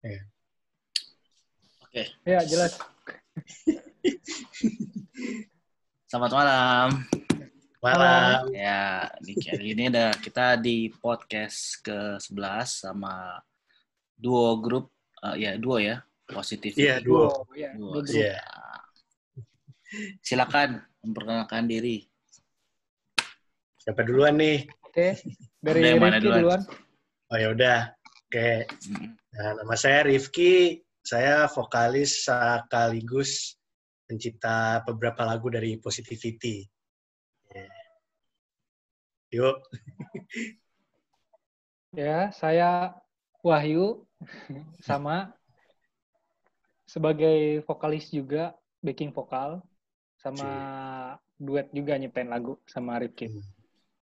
Ya. Oke. Ya, jelas. Selamat malam. Malam. Ya, kali ini kita di podcast ke-11 sama duo grup, duo ya, Positivity. Iya, duo. Duo. grup. Iya. Silakan memperkenalkan diri. Siapa duluan nih? Oke, dari Udah, yang mana Rifki duluan? duluan. Oh ya udah. Oke. Nah, nama saya Rifki. Saya vokalis sekaligus pencipta beberapa lagu dari Positivity. Yuk. Ya, saya Wahyu sama sebagai vokalis juga, backing vokal sama duet juga nyiptain lagu sama Rifki.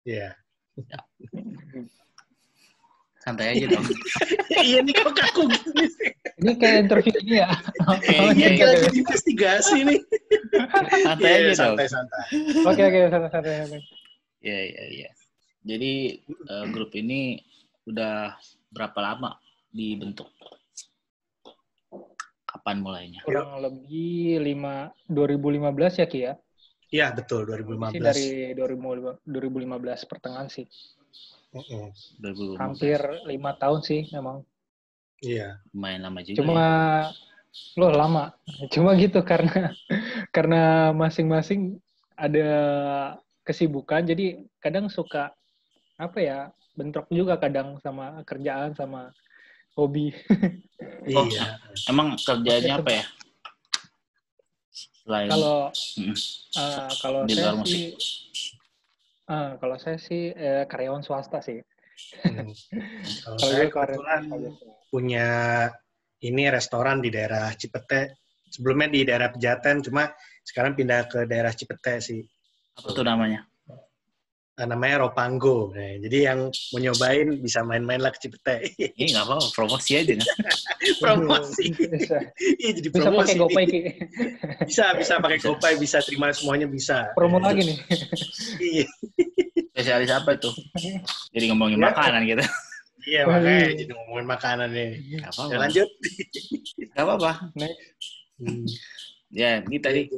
Iya. Santai aja dong. Iya nih kok kaku gini sih. Ini kayak interview ini ya. Iya kayak lagi investigasi nih. Santai aja dong. Santai-santai. Oke, santai. Iya. Jadi grup ini udah berapa lama dibentuk? Kapan mulainya? Kurang lebih 2015 ya, Ki ya? Iya, betul. Ini 2015. sih dari 2015 pertengahan sih. 2015. Hampir 5 tahun sih memang. Iya. Lumayan lama juga. Cuma lama. Cuma gitu karena masing-masing ada kesibukan, jadi kadang suka bentrok juga kadang sama kerjaan sama hobi. Iya. Emang kerjanya apa ya? Selain Kalau di saya luar musik. sih karyawan swasta sih. Kalau saya kebetulan punya ini restoran di daerah Cipete. Sebelumnya di daerah Pejaten, cuma sekarang pindah ke daerah Cipete sih. Apa tuh namanya? Namanya Ropango. Nah, jadi yang mau nyobain bisa main-main lah ke Cipete. Ini nggak apa-apa, promosi aja kan? Promosi. Iya, jadi Bisa pakai promosi. GoPay, Ki. Bisa pakai GoPay, bisa terima semuanya bisa. Promo lagi nih. Iya. Spesialis apa itu? Jadi ngomongin Ya. makanan gitu. Iya, makanya jadi ngomongin makanan nih. Nggak apa-apa. Ya, lanjut. Nggak apa-apa. Next. Ya, ini tadi.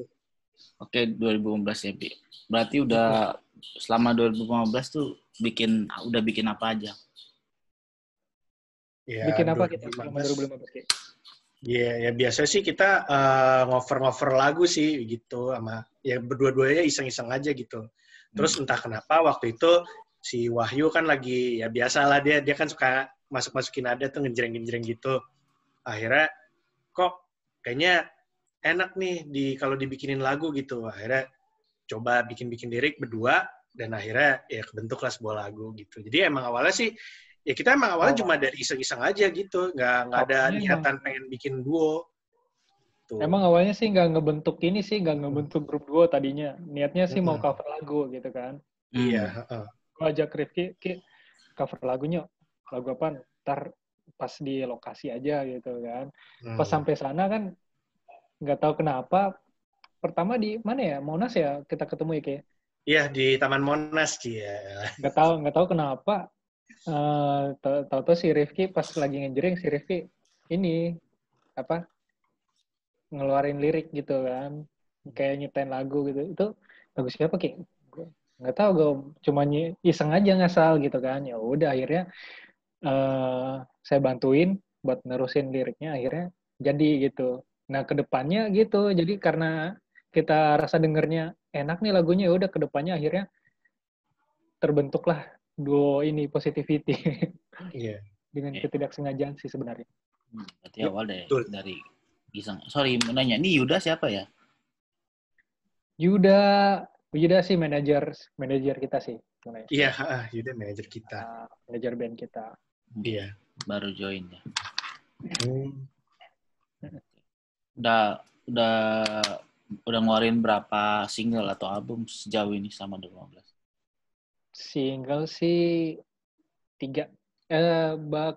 Oke, 2015 ya, Bi. Berarti udah selama 2015 tuh udah bikin apa aja? Ya, bikin apa kita selama 2015, Ki? Ya biasa sih kita ngover lagu sih gitu sama ya berdua-duanya iseng-iseng aja gitu. Terus entah kenapa waktu itu si Wahyu kan lagi ya biasalah dia kan suka masukin nada tuh ngejreng-ngejreng gitu. Akhirnya kok kayaknya enak nih kalau dibikinin lagu gitu. Akhirnya coba bikin lirik berdua dan akhirnya ya kebentuklah sebuah lagu gitu. Jadi emang awalnya sih ya kita emang awalnya cuma dari iseng-iseng aja gitu, nggak ada niatan pengen bikin duo. Tuh. Emang awalnya sih nggak ngebentuk grup duo tadinya. Niatnya sih mau cover lagu gitu kan. Iya. Gua ajak Rifki, Ki, cover lagunya. Lagu apa? Ntar pas di lokasi aja gitu kan. Pas sampai sana kan nggak tahu kenapa. Pertama di mana ya? Monas ya kita ketemu ya, Ki? Iya, di Taman Monas, ya. Nggak tahu kenapa. Tahu si Rifki pas lagi ngejreng si Rifki ini ngeluarin lirik gitu kan, kayak nyiptain lagu gitu. Itu lagu siapa, Ki? Nggak tahu, gue cuma iseng aja ngasal gitu kan. Ya udah akhirnya saya bantuin buat nerusin liriknya, akhirnya jadi gitu. Nah kedepannya gitu, jadi karena kita rasa dengernya enak nih lagunya, ya udah kedepannya akhirnya terbentuklah duo ini Positivity. Iya. Dengan ketidaksengajaan sih sebenarnya. Berarti awal dari iseng. Sorry, mau nanya, ini Yuda siapa ya? Yuda sih manajer kita sih. Iya, Yuda manajer kita. Manajer band kita. Iya. Baru join ya. Udah ngeluarin berapa single atau album sejauh ini sama 2015? Single sih 3.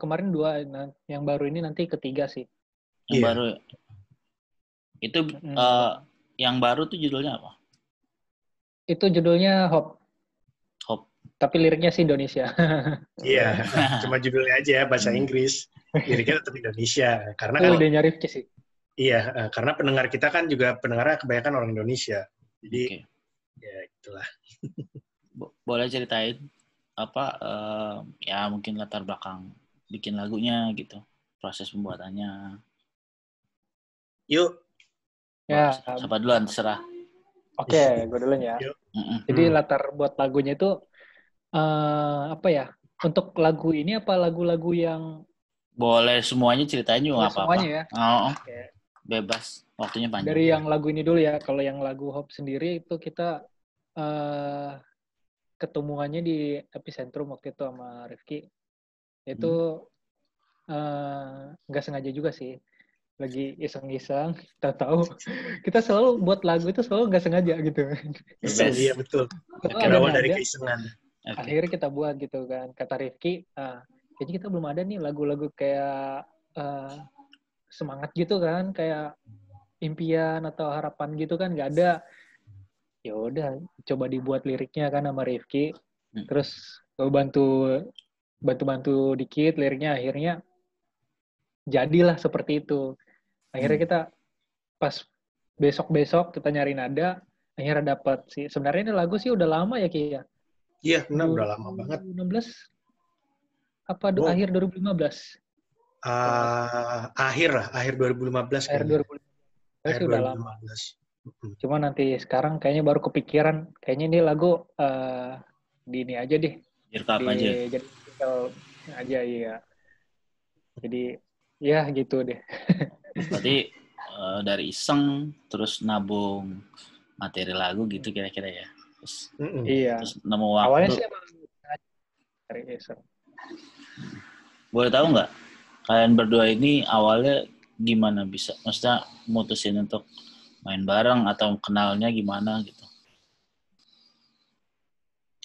Kemarin 2, yang baru ini nanti ketiga sih. Yang baru itu yang baru tuh judulnya apa? Itu judulnya Hope. Tapi liriknya sih Indonesia. Iya, cuma judulnya aja bahasa Inggris. Liriknya tetap Indonesia. Karena Itu kalau idenya Rifki sih. iya, karena pendengar kita kan juga pendengarnya kebanyakan orang Indonesia. Jadi Oke. ya itulah. Boleh ceritain apa ya mungkin latar belakang bikin lagunya gitu, proses pembuatannya. Yuk. Ya, Siapa duluan terserah. oke, gue duluan ya. Yuk. Jadi latar buat lagunya itu apa ya? Untuk lagu ini apa lagu-lagu yang Boleh semuanya ceritain juga nggak apa-apa. semuanya ya? Oh, Oke. bebas, waktunya panjang. Dari yang lagu ini dulu ya. Kalau yang lagu Hope sendiri itu kita ketemuannya di Epicentrum waktu itu sama Rifki. Itu nggak sengaja juga sih. Lagi iseng-iseng, tahu-tahu kita selalu buat lagu itu selalu nggak sengaja gitu. Iseng, iya betul. Berawal dari keisengan. Akhirnya kita buat gitu kan. Kata Rifki, kayaknya kita belum ada nih lagu-lagu kayak semangat gitu kan, kayak impian atau harapan gitu kan nggak ada. Ya udah, coba dibuat liriknya kan sama Rifki. Terus gue bantu dikit liriknya, akhirnya jadilah seperti itu. Akhirnya kita pas besok kita nyari nada, akhirnya dapat sih. Sebenarnya ini lagu sih udah lama ya Ki ya. Iya, benar udah lama banget. 2016 apa akhir 2015? Akhir 2015 Akhir 2015. Akhir Udah 2015. lama. Cuma nanti sekarang kayaknya baru kepikiran, kayaknya ini lagu di ini aja deh. Direkam aja. Jadi aja iya. Jadi ya gitu deh. Berarti dari iseng terus nabung materi lagu gitu kira-kira ya. Terus nemu waktu. Awalnya sih emang dari iseng. Boleh tahu nggak kalian berdua ini awalnya gimana bisa? Maksudnya mutusin untuk main bareng atau kenalnya gimana gitu?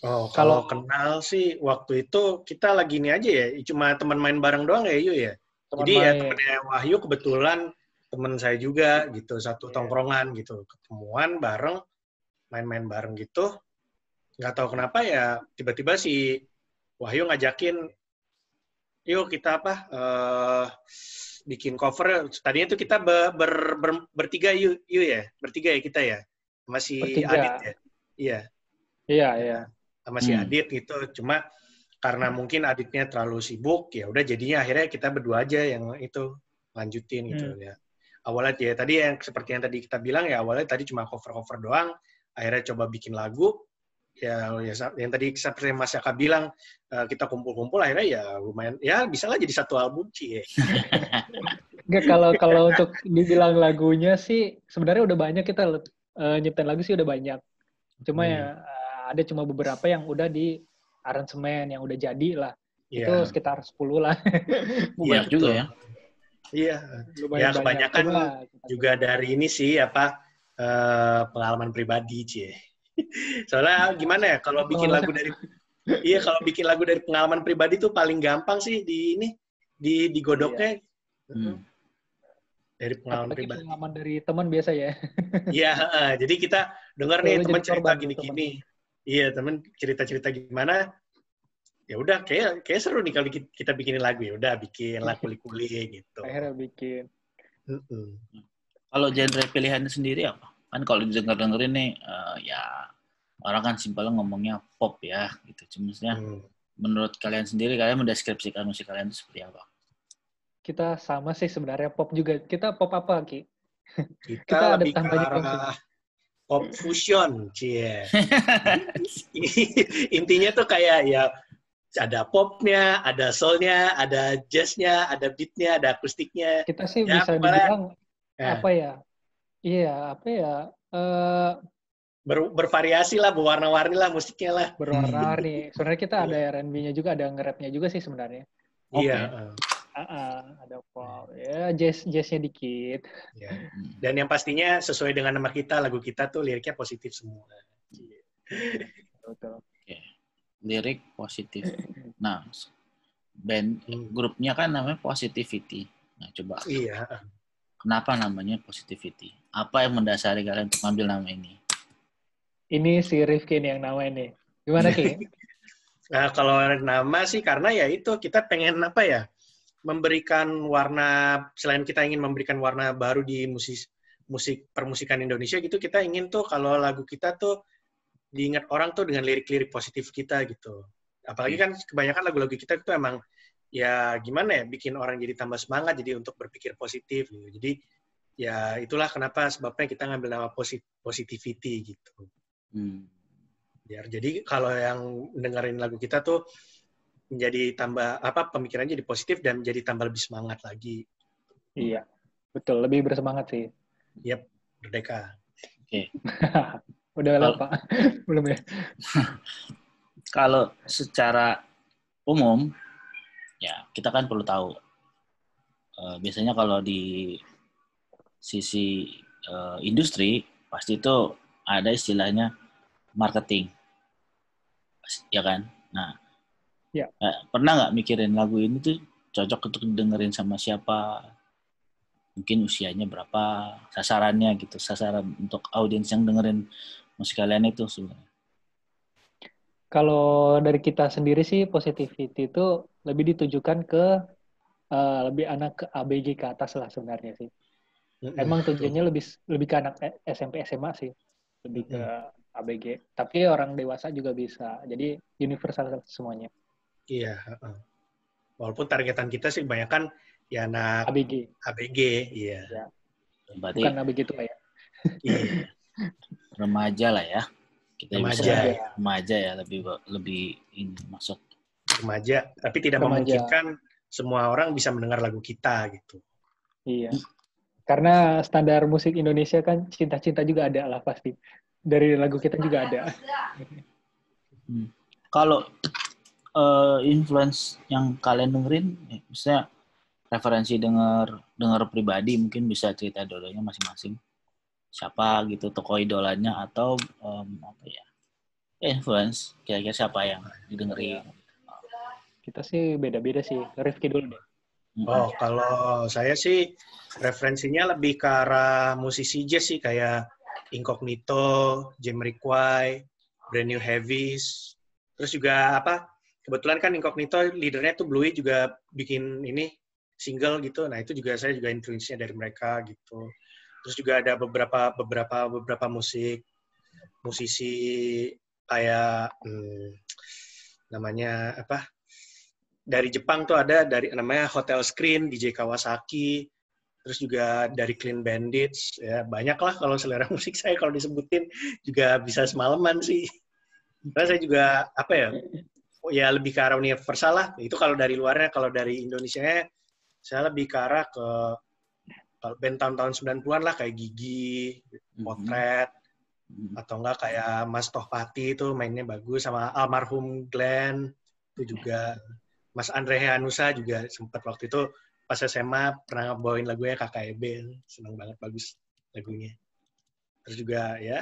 Oh, kalau kenal sih waktu itu kita lagi ini aja ya, cuma teman main bareng doang ya, Yu ya. Jadi ya temennya Wahyu kebetulan teman saya juga gitu, satu tongkrongan gitu, ketemuan bareng, main-main bareng gitu. Nggak tahu kenapa ya tiba-tiba si Wahyu ngajakin, yuk kita bikin cover. Tadinya itu kita bertiga Yu ya, bertiga ya kita ya, masih Adit ya, iya. Iya. Sama si Adit gitu, cuma karena mungkin Aditnya terlalu sibuk, ya udah jadinya akhirnya kita berdua aja yang itu lanjutin gitu ya. Awalnya ya tadi yang seperti yang tadi kita bilang ya, awalnya tadi cuma cover-cover doang, akhirnya coba bikin lagu, ya yang tadi seperti Mas Yaka bilang, kita kumpul-kumpul akhirnya ya lumayan, ya bisa lah jadi satu album Cie. Enggak, kalau untuk dibilang lagunya sih sebenarnya udah banyak, kita nyiptain lagu sih udah banyak. Cuma ya ada cuma beberapa yang udah di aransemen yang udah jadi lah. Yeah. Itu sekitar 10 lah. Banyak juga ya. Iya. Ya kebanyakan juga dari ini sih pengalaman pribadi Cie. Soalnya gimana ya kalau bikin lagu dari pengalaman pribadi tuh paling gampang sih digodoknya. Dari pengalaman pribadi. Pengalaman dari teman biasa ya. Iya, jadi kita dengar nih teman cerita gini-gini. Iya, teman cerita-cerita gimana. Ya udah kayak seru nih kalau kita bikinin lagu, ya udah bikin lagu kuli-kuli gitu. Akhirnya bikin. Kalau genre pilihannya sendiri apa? Kan kalau didengar-dengerin nih ya orang kan simpelnya ngomongnya pop ya gitu. Cuma menurut kalian sendiri, kalian mendeskripsikan musik kalian itu seperti apa? Kita sama sih sebenarnya, pop juga. Kita pop apa, Ki? Kita lebih ke arah pop fusion, cie. Intinya tuh kayak ya ada popnya, ada soulnya, ada jazznya, ada beatnya, ada akustiknya. Kita sih ya, bisa dibilang apa ya? Iya, apa ya? Bervariasi lah, berwarna-warni lah musiknya lah. Berwarna-warni. Sebenarnya kita ada R&B-nya juga, ada nge-rap-nya juga sih sebenarnya. Iya. Ada pop, ya jazznya dikit. Ya. Dan yang pastinya sesuai dengan nama kita, lagu kita tuh liriknya positif semua. Betul. Okay. Lirik positif. Nah, band grupnya kan namanya Positivity. Nah, coba. Iya. Kenapa namanya Positivity? Apa yang mendasari kalian untuk ngambil nama ini? Ini si Rifki nih yang nama ini. Gimana Ki? Nah, kalau nama sih karena ya itu kita pengen apa ya? Memberikan warna, selain kita ingin memberikan warna baru di musik permusikan Indonesia gitu, kita ingin tuh kalau lagu kita tuh diingat orang tuh dengan lirik-lirik positif kita gitu. Apalagi kan kebanyakan lagu-lagu kita itu emang ya gimana ya, bikin orang jadi tambah semangat jadi untuk berpikir positif gitu. Jadi ya itulah kenapa sebabnya kita ngambil nama positivity gitu. Jadi kalau yang dengerin lagu kita tuh menjadi tambah pemikirannya jadi positif dan menjadi tambah lebih semangat lagi. Iya, betul, lebih bersemangat sih. Yap, merdeka. Oke. Udah lah Pak, belum ya? Kalau secara umum, ya kita kan perlu tahu. Biasanya kalau di sisi industri pasti itu ada istilahnya marketing, ya kan? Nah, ya. Pernah nggak mikirin lagu ini tuh cocok untuk dengerin sama siapa? Mungkin usianya berapa, sasarannya gitu, sasaran untuk audiens yang dengerin musik kalian itu sebenarnya. Kalau dari kita sendiri sih positivity itu lebih ditujukan ke lebih anak ke ABG ke atas lah sebenarnya sih. Emang tujuannya lebih ke anak SMP SMA sih, lebih ke ABG. Tapi orang dewasa juga bisa. Jadi universal semuanya. Iya. Walaupun targetan kita sih kebanyakan ya anak ABG, iya. Ya. Berarti, bukan ABG itu ya. Iya. Remaja lah ya. Kita remaja ya, lebih ini masuk. Remaja, tapi tidak memungkinkan semua orang bisa mendengar lagu kita gitu. Iya. Karena standar musik Indonesia kan cinta-cinta juga ada lah pasti. Dari lagu kita juga ada. Kalau influence yang kalian dengerin, misalnya referensi denger pribadi, mungkin bisa cerita dua-duanya masing-masing. Siapa gitu tokoh idolanya atau apa ya? Influence kira-kira siapa yang didengerin? Kita sih beda-beda sih. Rifki dulu deh. Oh, kalau saya sih referensinya lebih ke arah musisi jazz sih, kayak Incognito, Jamiroquai, Brand New Heavies. Terus juga kebetulan kan Incognito leadernya tuh Bluey juga bikin ini single gitu. Nah, itu juga saya juga influence-nya dari mereka gitu. Terus juga ada beberapa musisi kayak namanya dari Jepang tuh ada namanya Hotel Screen, DJ Kawasaki, terus juga dari Clean Bandits, ya banyak lah kalau selera musik saya kalau disebutin juga bisa semalaman sih. Karena saya juga ya lebih ke arah universal lah. Itu kalau dari luarnya, kalau dari Indonesianya saya lebih ke arah ke band tahun-tahun 90-an lah kayak Gigi, Potret, atau enggak kayak Mas Tohpati itu mainnya bagus, sama almarhum Glenn itu juga. Mas Andre Heanusa juga sempat waktu itu pas SMA pernah bawain lagunya KKEB, seneng banget, bagus lagunya. Terus juga ya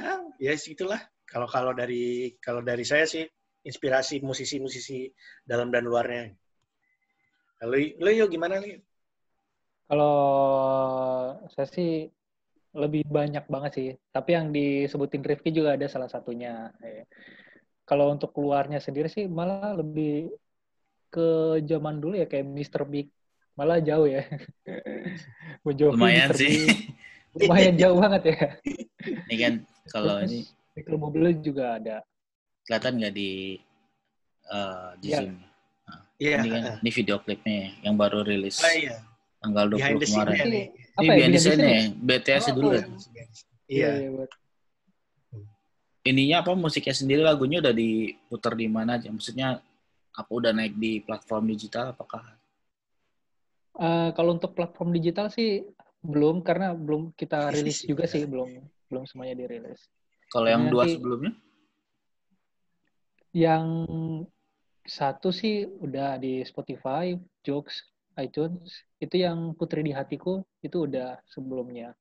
situlah. Kalau dari saya sih inspirasi musisi-musisi dalam dan luarnya. Lo yuk gimana nih? Kalau saya sih lebih banyak banget sih. Tapi yang disebutin Rifki juga ada salah satunya. Kalau untuk keluarnya sendiri sih malah lebih ke zaman dulu ya kayak Mr. Big, malah jauh ya. Lumayan sih. Lumayan jauh banget ya. Ini kan kalau ini Mikro Mobil juga ada. Kelihatan nggak di Zoom? Ini kan ini video klipnya yang baru rilis tanggal 20 kemarin. Ini behind the scene BTS dulu kan. Iya. Ininya musiknya sendiri, lagunya udah diputar di mana aja? Maksudnya apa udah naik di platform digital apakah? Kalau untuk platform digital sih belum, karena belum kita rilis juga sih, belum semuanya dirilis. Kalau yang dua sebelumnya? Yang satu sih udah di Spotify, Joox, iTunes. Itu yang Putri di Hatiku itu udah sebelumnya.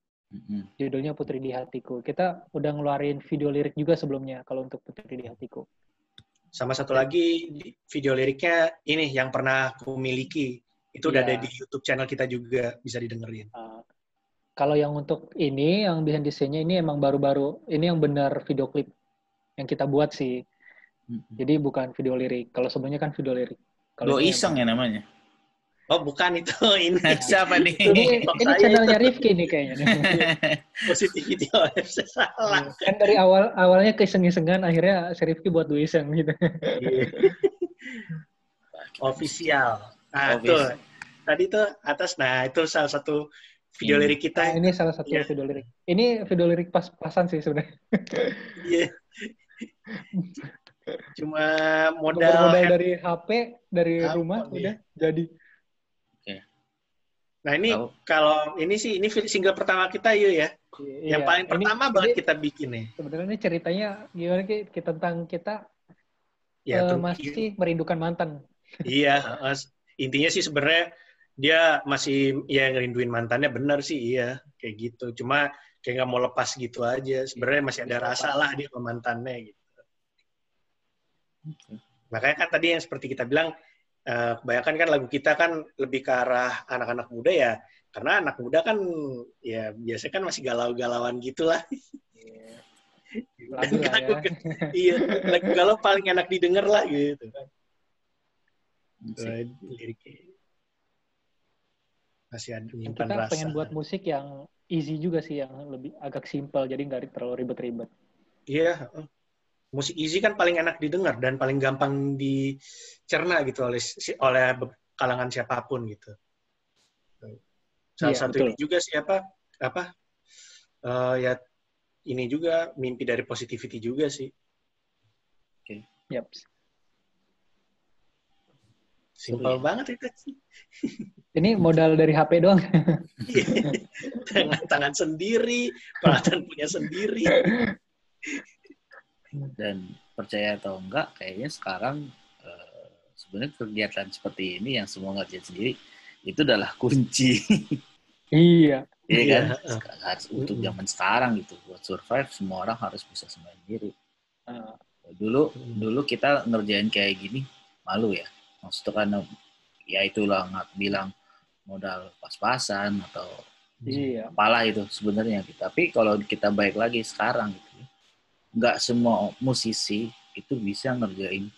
Judulnya Putri di Hatiku. Kita udah ngeluarin video lirik juga sebelumnya kalau untuk Putri di Hatiku. Sama satu lagi video liriknya ini yang pernah aku miliki. Itu udah ada di YouTube channel kita juga, bisa didengerin. Kalau yang untuk ini, yang behind the scene-nya ini emang baru-baru, ini yang benar video klip yang kita buat sih. Jadi bukan video lirik. Kalau sebelumnya kan video lirik. Kalau Do Iseng ya namanya. Oh, bukan itu. Ini Siapa nih? ini channelnya Rifki nih kayaknya. Positivity OFC salah. Kan dari awalnya keiseng-isengan, akhirnya si Rifki buat Do Iseng gitu. Iya. Official. Nah, tuh. Tadi tuh atas, nah itu salah satu video lirik kita. Ini salah satu video lirik. Ini video lirik pas-pasan sih sebenarnya. Iya. Cuma modal dari HP, dari rumah udah jadi. Nah ini kalau ini single pertama kita ya. Yang paling pertama banget kita bikin nih. Sebenarnya ini ceritanya gimana tentang kita masih merindukan mantan. Iya, intinya sih sebenarnya dia masih ngerinduin mantannya, benar sih, iya kayak gitu. Cuma kayak nggak mau lepas gitu aja. Sebenarnya masih ada rasa lah dia sama mantannya gitu. Makanya kan tadi yang seperti kita bilang, kebanyakan kan lagu kita kan lebih ke arah anak-anak muda ya. Karena anak muda kan ya biasanya kan masih galau-galauan gitu lah. Iya, lagu galau paling enak didengar lah gitu kan. Liriknya masih ada menyimpan rasa. Kita pengen buat musik yang easy juga sih, yang lebih agak simpel, jadi nggak terlalu ribet-ribet. Iya, musik easy kan paling enak didengar dan paling gampang dicerna gitu oleh kalangan siapapun gitu. Salah satu betul. Ini juga siapa ya ini juga mimpi dari positivity juga sih. Oke. Yep. Simpel banget itu. Ini modal dari HP doang. Tangan sendiri, peralatan punya sendiri. Dan percaya atau enggak, kayaknya sekarang sebenarnya kegiatan seperti ini yang semua ngerjain sendiri itu adalah kunci. Iya. Iya kan? Harus untuk zaman sekarang gitu, buat survive semua orang harus bisa sendiri. Dulu kita ngerjain kayak gini malu ya. Maksudnya kan ya itulah nggak bilang modal pas-pasan atau apalah itu sebenarnya gitu. Tapi kalau kita balik lagi sekarang gitu, nggak semua musisi itu bisa ngerjain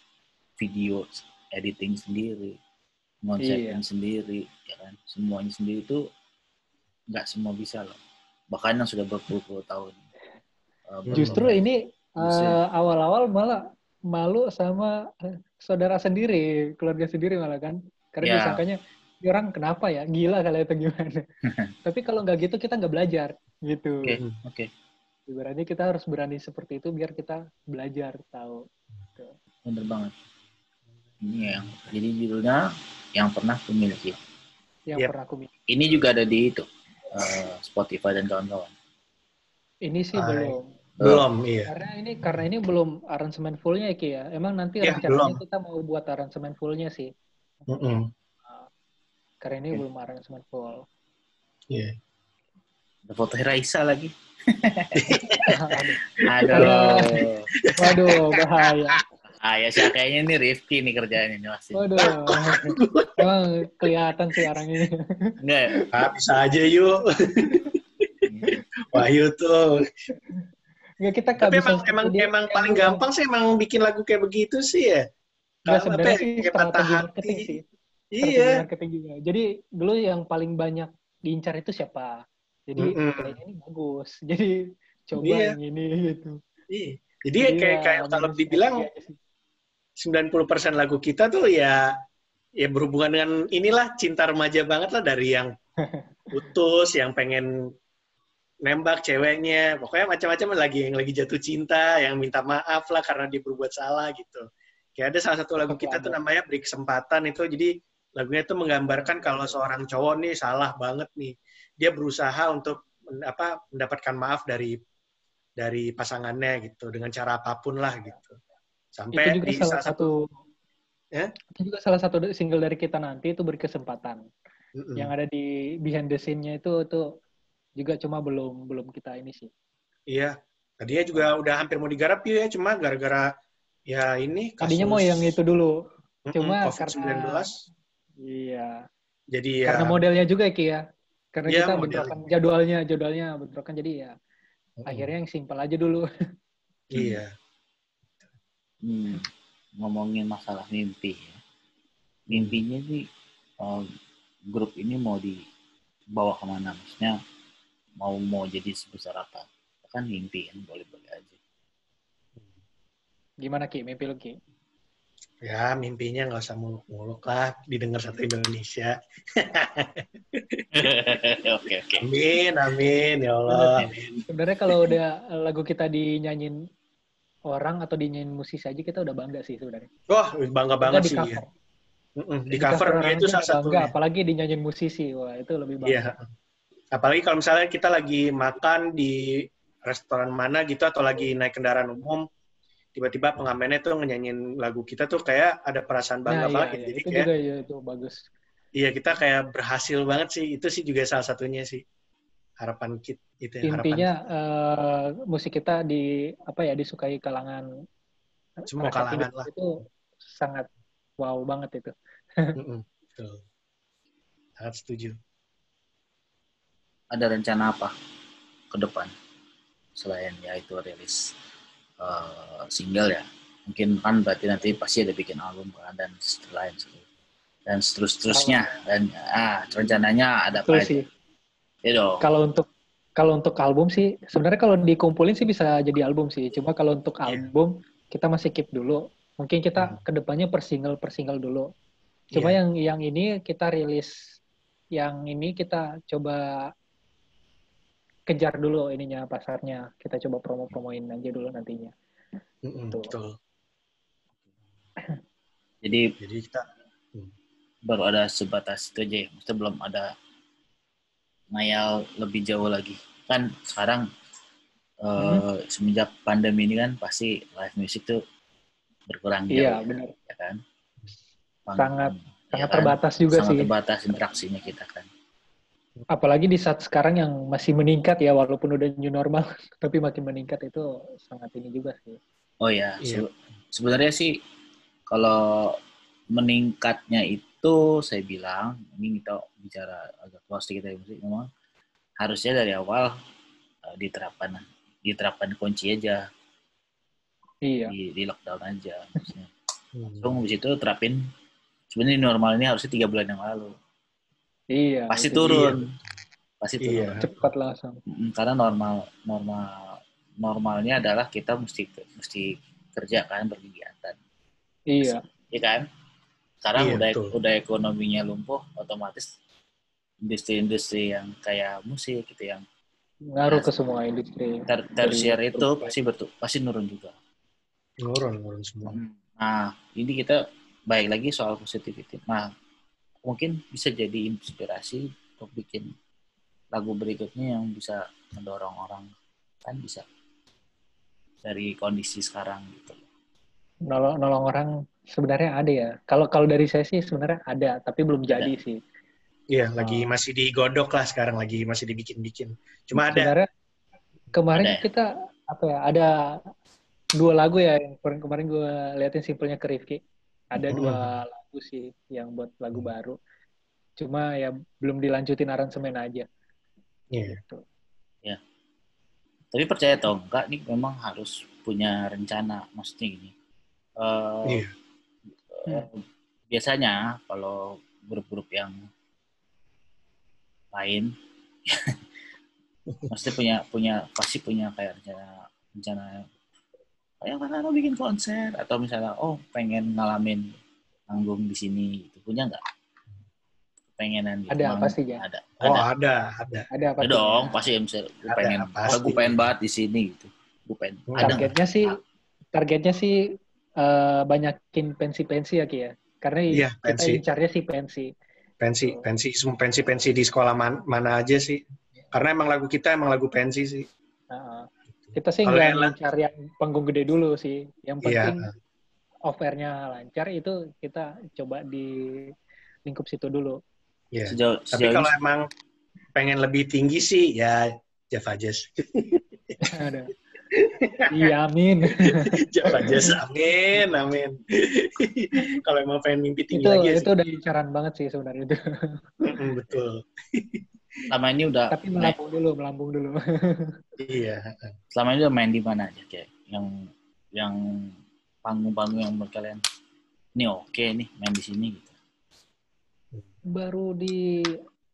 video editing sendiri, konsepin sendiri, ya kan? Semuanya sendiri itu nggak semua bisa loh. Bahkan yang sudah berpuluh-puluh tahun. Justru ini awal-awal malah malu sama saudara sendiri, keluarga sendiri malah kan. Karena disangkanya, ini orang kenapa ya? Gila kali itu gimana. Tapi kalau nggak gitu, kita nggak belajar. Gitu. Oke. Berarti kita harus berani seperti itu biar kita belajar, tahu. Gitu. Bener banget. Ini yang jadi judulnya Yang Pernah Kumiliki. Pernah kumiliki. Ini juga ada di itu, Spotify dan kawan-kawan. Ini sih belum, iya. Karena ini belum aransemen fullnya ya, Ki ya. Emang nanti rencananya kita mau buat aransemen fullnya sih. Karena ini belum aransemen full. Iya. Ada foto Raisa lagi. Waduh, bahaya. Ya sih kayaknya ini Rifki nih kerjaan ini masih. Waduh. Emang kelihatan sih orang ini. Enggak. Bisa aja yuk. Wahyu tuh. Nggak, kita tapi emang paling gampang sih emang bikin lagu kayak begitu sih ya. Nggak, sebenarnya sih strategi marketing sih. Iya. Marketing juga. Jadi dulu yang paling banyak diincar itu siapa. Jadi kayaknya ini bagus. Jadi coba yang ini gitu. Iya. Jadi kayak kalau dibilang 90% lagu kita tuh ya berhubungan dengan inilah cinta remaja banget lah, dari yang putus, yang pengen nembak ceweknya, pokoknya macam-macam, yang lagi jatuh cinta, yang minta maaf lah karena dia berbuat salah gitu. Kayak ada salah satu lagu kita tuh namanya Beri Kesempatan itu, jadi lagunya itu menggambarkan kalau seorang cowok nih salah banget nih, dia berusaha untuk mendapatkan maaf dari pasangannya gitu dengan cara apapun lah gitu. Sampai itu juga itu juga salah satu single dari kita nanti itu Beri Kesempatan. Yang ada di behind the scene-nya itu juga cuma belum kita ini sih. Iya. Tadinya juga udah hampir mau digarap ya, cuma gara-gara ya ini kasus. Tadinya mau yang itu dulu. Cuma COVID-19. Karena iya. Jadi ya karena modelnya juga Ki ya. Karena kita bentrokan jadwalnya bentrokan, jadi ya akhirnya yang simpel aja dulu. Iya. ngomongin masalah mimpi ya. Mimpinya sih grup ini mau dibawa kemana? Maksudnya mau jadi sebesar apa? Kan mimpi kan, boleh-boleh aja. Gimana Ki, mimpi lu Ki? Ya, mimpinya nggak usah muluk-muluk lah, didengar satu Indonesia. Oke. Amin, amin, ya Allah. Amin. Sebenarnya kalau udah lagu kita dinyanyiin orang atau dinyanyiin musisi aja kita udah bangga sih sebenarnya. Wah, bangga banget sih dia. Di cover dia orang itu aja salah udah bangga, satunya. apalagi dinyanyiin musisi. Wah, itu lebih bangga. Iya. Apalagi kalau misalnya kita lagi makan di restoran mana gitu atau lagi naik kendaraan umum, tiba-tiba pengamennya tuh nyanyiin lagu kita tuh kayak ada perasaan bangga banget. Iya. Jadi Itu kayak, juga ya, itu bagus. iya, kita kayak berhasil banget sih. Itu sih juga salah satunya sih. Harapan kita itu ya, Intinya musik kita disukai kalangan semua rakyat kalangan Indonesia lah. itu sangat wow banget itu. Betul. Sangat setuju. Ada rencana apa ke depan selain ya itu rilis single ya? Mungkin kan berarti nanti pasti ada bikin album kan, dan seterusnya dan rencananya ada apa aja? Ya dong. Kalau untuk album sih sebenarnya kalau dikumpulin sih bisa jadi album sih. Cuma kalau untuk album kita masih keep dulu. Mungkin kita kedepannya per single dulu. Cuma yang ini kita rilis, yang ini kita coba kejar dulu ininya pasarnya. Kita coba promoin aja dulu nantinya. Betul. Jadi kita baru ada sebatas itu aja ya. Maksudnya belum ada ngayal lebih jauh lagi. Kan sekarang semenjak pandemi ini kan pasti live music tuh berkurang jauh. Iya, benar. Ya kan? Sangat ya kan? Terbatas juga sangat sih. Terbatas interaksinya kita kan. Apalagi di saat sekarang yang masih meningkat ya, walaupun udah new normal, tapi makin meningkat itu sangat ini juga sih. Oh ya, sebenarnya sih kalau meningkatnya itu saya bilang, ini kita bicara agak luas sedikit ya, memang harusnya dari awal diterapkan kunci aja. Iya. Di lockdown aja maksudnya. Langsung habis itu terapin, sebenarnya normal ini harusnya 3 bulan yang lalu. Iya. Pasti turun. Pasti turun. Iya. Cepat langsung. Karena normalnya adalah kita mesti kerja kan, berkegiatan. Iya. Iya kan? Sekarang udah ekonominya lumpuh, otomatis industri-industri yang kayak musik gitu yang ngaruh ke semua industri. Tersier itu pasti nurun juga. Nurun semua. Nah, ini kita baik lagi soal positivity. Nah, mungkin bisa jadi inspirasi untuk bikin lagu berikutnya yang bisa mendorong orang, kan bisa dari kondisi sekarang gitu. Nolong orang sebenarnya ada ya. Kalau dari saya sih sebenarnya ada, tapi belum jadi sih. Iya, lagi masih digodok lah sekarang, lagi masih dibikin. Cuma sebenarnya kemarin kita ada 2 lagu ya yang kemarin gue liatin simpelnya ke Rifki. Ada 2 lagu sih yang buat lagu baru. Cuma ya belum dilanjutin aransemen aja. Iya. Gitu. Ya. Tapi percaya atau enggak nih memang harus punya rencana, maksudnya gini. Biasanya kalau grup-grup yang lain pasti punya kayak rencana kayak mana bikin konser atau misalnya pengen ngalamin manggung di sini gitu, punya nggak pengenan gitu? Ada pastinya. Ada. Ada dong, pasti misalnya gue pengen banget di sini gitu. Targetnya sih banyakin pensi ya Ki ya. Karena kita incarnya sih pensi. Pensi di sekolah mana aja sih. Karena emang lagu kita emang lagu pensi sih. Kita sih nggak ngincar yang panggung gede dulu sih. Yang penting off-air-nya lancar, itu kita coba di lingkup situ dulu. Yeah. Tapi kalau emang pengen lebih tinggi sih ya Java Jazz. Iya, amin. Java Jazz, amin. Kalau emang pengen mimpi tinggi lagi itu udah incaran banget sih sebenarnya itu. Betul. Selama ini udah. Tapi melambung dulu. Iya. Selama ini udah main di mana aja kayak yang panggung-panggung yang menurut kalian ini oke nih main di sini gitu? Baru di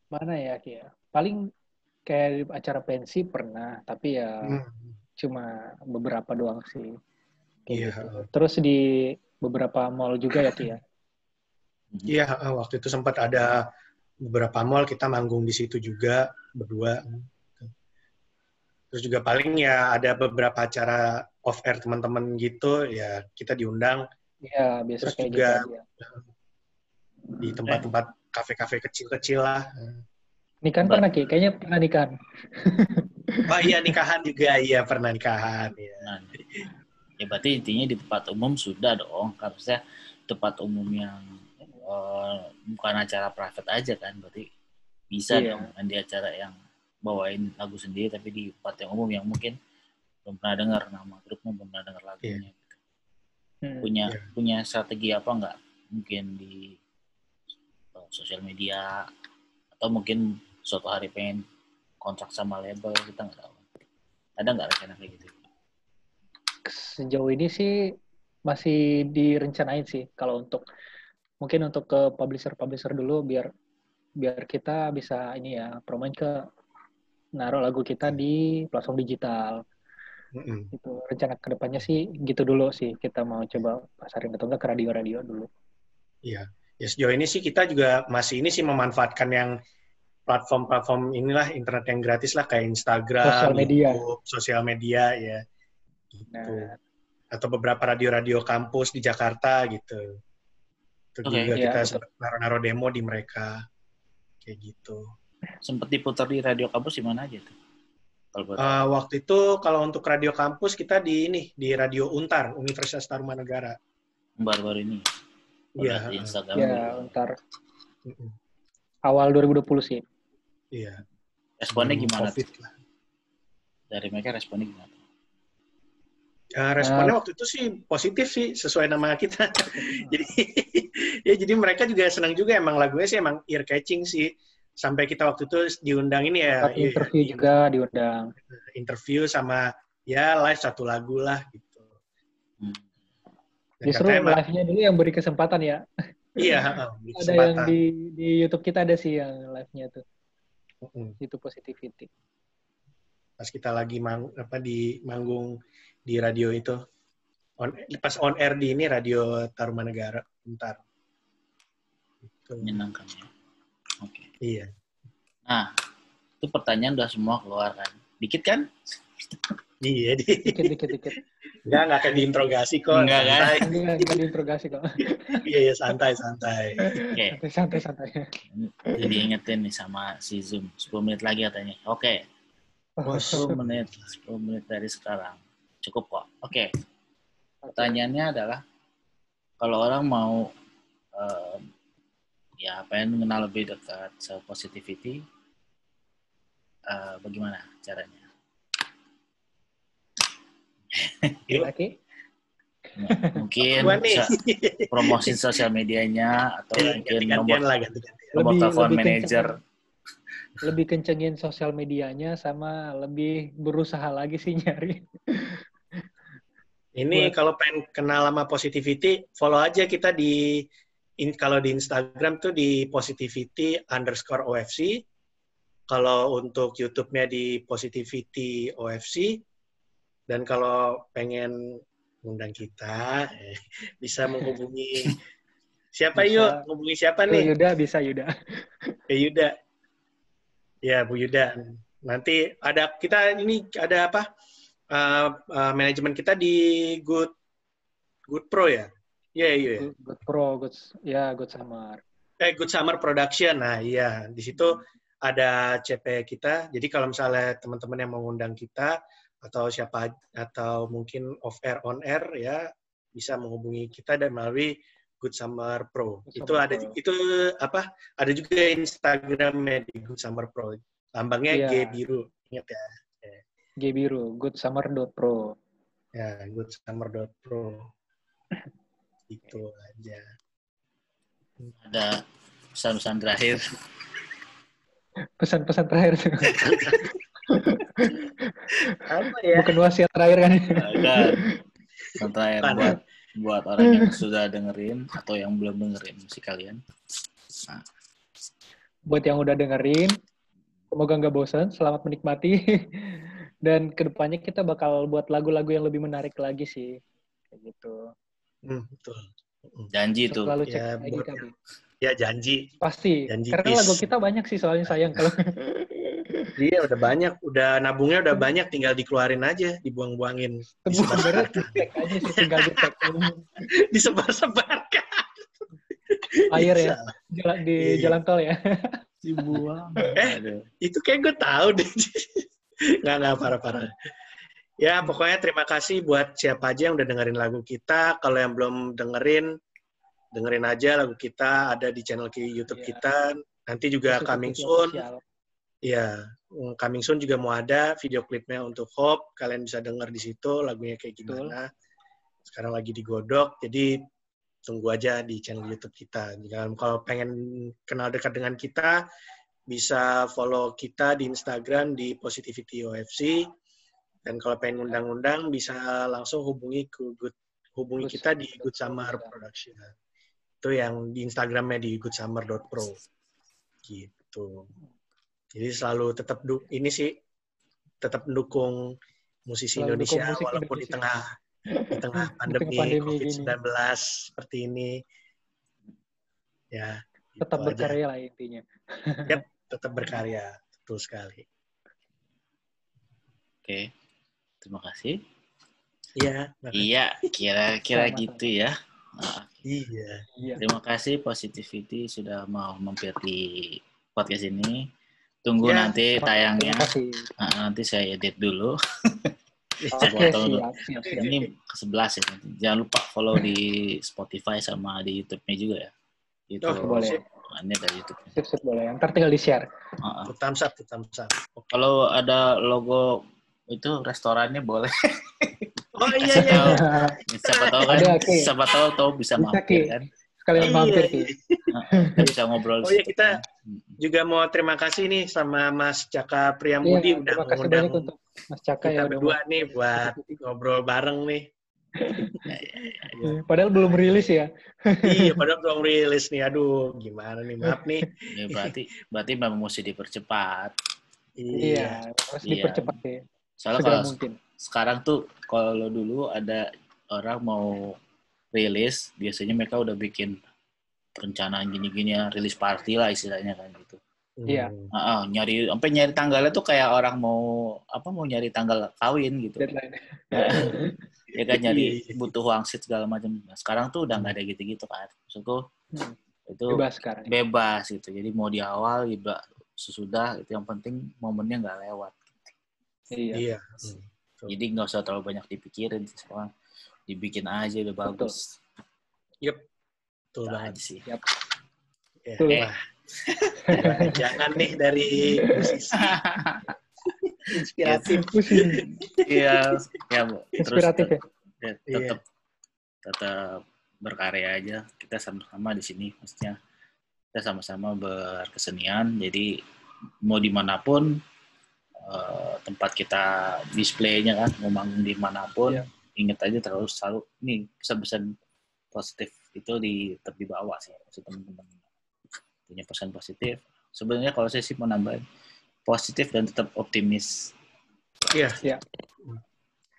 mana ya Ki ya? Paling kayak di acara pensi pernah, tapi ya cuma beberapa doang sih. Kayak gitu. Terus di beberapa mall juga ya Ki ya? Iya, waktu itu sempat ada beberapa mall kita manggung di situ juga berdua. Terus juga paling ya ada beberapa acara off air teman-teman gitu ya kita diundang. Iya, biasa Terus kayak juga gitu aja. di tempat-tempat kafe-kafe kecil-kecil lah. Nikahan pernah Ki? Kayaknya pernah nikahan. Oh iya, nikahan juga. Iya, pernah nikahan. Ya. Nah, ya berarti intinya di tempat umum sudah dong. Harusnya tempat umum yang bukan acara private aja kan. Berarti bisa dong di acara yang bawain lagu sendiri tapi di tempat yang umum yang mungkin belum pernah dengar nama grupnya, belum pernah dengar lagunya. Gitu. Punya strategi apa nggak? Mungkin di sosial media atau mungkin suatu hari pengen kontrak sama label, kita nggak tahu. Ada nggak rencana kayak gitu? Sejauh ini sih masih direncanain sih. Kalau mungkin untuk ke publisher dulu biar kita bisa ini ya promoin naruh lagu kita di platform digital. Itu rencana kedepannya sih gitu dulu sih. Kita mau coba pasarin atau enggak ke radio-radio dulu. Iya. Ya sejauh ini sih kita juga masih ini sih memanfaatkan yang platform-platform inilah internet yang gratis lah kayak Instagram, YouTube, sosial media ya. Gitu. Atau beberapa radio-radio kampus di Jakarta gitu. Itu juga kita sempat naruh-naruh demo di mereka. Kayak gitu. Sempat diputar di radio kampus di mana aja tuh? Waktu itu kalau untuk radio kampus kita di Radio Untar, Universitas Tarumanegara. Baru-baru ini? Iya. Iya, Untar. Awal 2020 sih. Iya. Responnya gimana tuh? Dari mereka responnya gimana? Responnya waktu itu sih positif sih, sesuai nama kita. jadi mereka juga senang juga, emang lagunya sih emang ear catching sih. Sampai kita waktu itu diundang ini ya. Interview juga diundang. Interview sama ya live satu lagu lah gitu. Justru live-nya dulu yang beri kesempatan ya. Iya, ada yang di YouTube kita ada sih yang live-nya tuh. Itu positivity. Pas kita lagi manggung di radio itu, pas on air di ini Radio Tarumanegara, bentar. Menyenangkan ya. Oke. Iya. Nah, itu pertanyaan udah semua keluar kan? Dikit kan? Iya, dikit. Enggak akan diinterogasi kok. Enggak kan? Enggak diinterogasi kok. Iya, santai. Oke. Santai. Jadi ingetin nih sama si Zoom. 10 menit lagi katanya. Oke. 10 menit dari sekarang. Cukup kok. Oke. Pertanyaannya adalah, kalau orang mau pengen mengenal lebih dekat self-positivity, bagaimana caranya? Mungkin bisa promosi sosial medianya atau mungkin nomor telepon manajer. Lebih kencengin sosial medianya sama lebih berusaha lagi sih nyari. Ini kalau pengen kenal sama positivity, follow aja kita kalau di Instagram tuh di positivity_OFC. Kalau untuk YouTube-nya di Positivity OFC. Dan kalau pengen ngundang kita, bisa menghubungi siapa yuk? Menghubungi siapa nih? Bisa Yuda. Yuda. Ya, Bu Yuda. Nanti kita ada apa? Manajemen kita di Good Pro ya? Iya. Good Pro, Good Summer. Good Summer Production. Nah, iya. Di situ ada CP kita. Jadi kalau misalnya teman-teman yang mengundang kita atau mungkin off air on air ya bisa menghubungi kita dan melalui Good Summer Pro. Ada juga Instagramnya di Good Summer Pro. Lambangnya G biru. Ingat ya. G biru, goodsummer.pro. Ya, goodsummer.pro. Itu aja. Ada pesan-pesan terakhir. Pesan-pesan terakhir. Apa ya? Bukan wasiat terakhir kan? Pesan terakhir buat orang yang sudah dengerin atau yang belum dengerin musik kalian. Nah. Buat yang udah dengerin, semoga nggak bosan, selamat menikmati. Dan kedepannya kita bakal buat lagu-lagu yang lebih menarik lagi sih. Kayak gitu. Betul. Janji tuh. Selalu cek Ya, lagi kami. Ya janji. Pasti. Janji, karena lagu kita banyak sih soalnya sayang kalau. Iya udah banyak, udah nabungnya udah banyak, tinggal dikeluarin aja, dibuang-buangin. Sebenarnya di-tag aja sih, tinggal di-tag. Disebar-sebarkan. Air ya, di jalan tol ya. Dibuang. Itu kayak gue tahu deh. Nggak, parah-parah. Ya, pokoknya terima kasih buat siapa aja yang udah dengerin lagu kita. Kalau yang belum dengerin aja lagu kita, ada di channel YouTube kita. Nanti juga coming soon. Ya, coming soon juga mau ada video klipnya untuk Hope. Kalian bisa denger di situ lagunya kayak gimana. Sekarang lagi digodok, jadi tunggu aja di channel YouTube kita. Kalau pengen kenal dekat dengan kita, bisa follow kita di Instagram di Positivity OFC. Dan kalau pengen undang-undang, bisa langsung hubungi kita di Good Summer Production. Itu yang di Instagramnya di goodsummer.pro. Gitu. Jadi selalu tetap mendukung musisi Indonesia walaupun di tengah pandemi COVID-19 seperti ini. Ya, tetap berkarya lah intinya. Yep, tetap berkarya. Betul sekali. Oke. Terima kasih. Iya, kira-kira gitu ya. Iya. Terima kasih Positivity sudah mau mampir di podcast ini. Tunggu nanti tayangnya. Nanti saya edit dulu. Siap. Ini ke-11 ya. Jangan lupa follow di Spotify sama di YouTube-nya juga ya. Itu boleh. Ini ada YouTube. Sip, boleh. Ntar tinggal di-share. Thumbs up. Kalau ada logo itu restorannya boleh. Oh iya. Siapa tahu bisa mampir kan. Sekalian mampir sih. Bisa ngobrol. Oh iya, kita juga mau terima kasih nih sama Mas Caka Priambudi udah mengundang untuk Mas Caka kita berdua nih buat ngobrol bareng nih. Padahal belum rilis ya. Iya, padahal belum rilis nih. Aduh, gimana nih, maaf nih. Ya, berarti memang mesti dipercepat. Iya, harus dipercepat ya. Soalnya kalau sekarang tuh kalau dulu ada orang mau rilis, biasanya mereka udah bikin perencanaan gini-gini ya, rilis party lah istilahnya kan gitu. Iya. Sampai nyari tanggalnya tuh kayak orang mau nyari tanggal kawin gitu. Ya kan nyari butuh wangsit segala macam. Nah, sekarang tuh udah nggak ada gitu-gitu kan. Maksudku itu bebas gitu. Jadi mau di awal juga sesudah itu yang penting momennya nggak lewat. Iya. Jadi nggak usah terlalu banyak dipikirin soalnya dibikin aja udah bagus. Yep. Betul banget sih. Yep. Ya. Jangan nih dari musisi inspiratif. Iya, inspiratif terus tetap berkarya aja. Kita sama-sama di sini, maksudnya kita sama-sama berkesenian. Jadi mau dimanapun tempat kita displaynya kan, mau manggung dimanapun, ingat aja selalu nih pesan-pesan positif itu tetap dibawa sih, maksud teman-teman punya pesan positif. Sebenarnya kalau saya sih mau nambahin positif dan tetap optimis. Iya.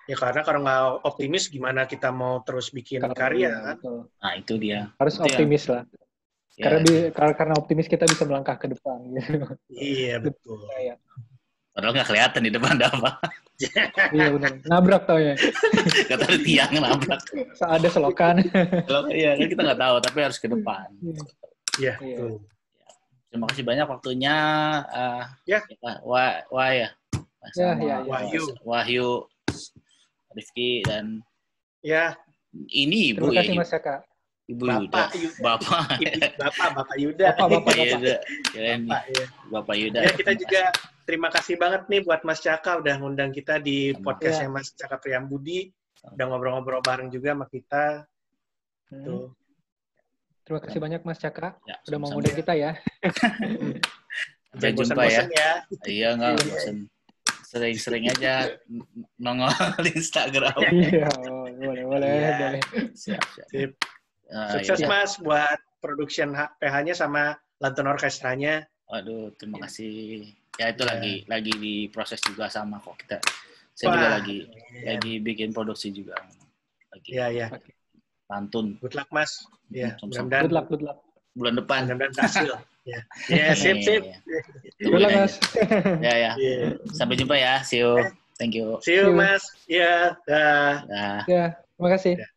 Ya karena kalau nggak optimis gimana kita mau terus bikin karya kan? Betul. Nah itu dia. Harus itu optimis lah. Ya. Karena optimis kita bisa melangkah ke depan. Gitu. Iya betul. Padahal nggak kelihatan di depan ada apa. Iya benar. Nabrak tau ya. Kata ada tiang nabrak. Ada selokan. Iya kan kita nggak tahu tapi harus ke depan. Iya. Betul. Terima kasih banyak waktunya. Wahyu, Rifki dan ini Ibu. Terima kasih Mas Caka. Ibu Yuda. Bapak Yuda. Bapak Yuda. Ya, kita juga terima kasih banget nih buat Mas Caka udah ngundang kita di podcastnya Mas Caka Priambudi. Udah ngobrol-ngobrol bareng juga sama kita. Tuh. Terima kasih banyak Mas Caka. Udah mau ngundang kita ya. Sampai jumpa ya. Iya, nggak bosan. Sering-sering aja nongol di Instagram. Iya. Boleh. Siap. Sip. Ah, Sukses yaudah. Mas buat production PH-nya sama Lantern Orkestranya. Waduh, terima kasih. Ya itu Ya. lagi diproses juga sama kok kita. Saya juga lagi bikin produksi juga. Lagi Iya. pantun. Good luck Mas. Ya, Sama-sama. mudah-mudahan Good luck. Bulan depan. mudah-mudahan berhasil. Ya, sip. Iya. Good Tungguin luck, aja. Mas. Ya. Iya. Sampai jumpa ya. See you. Thank you. See you Mas. Iya, dah. Dah. Ya, terima kasih. Ya.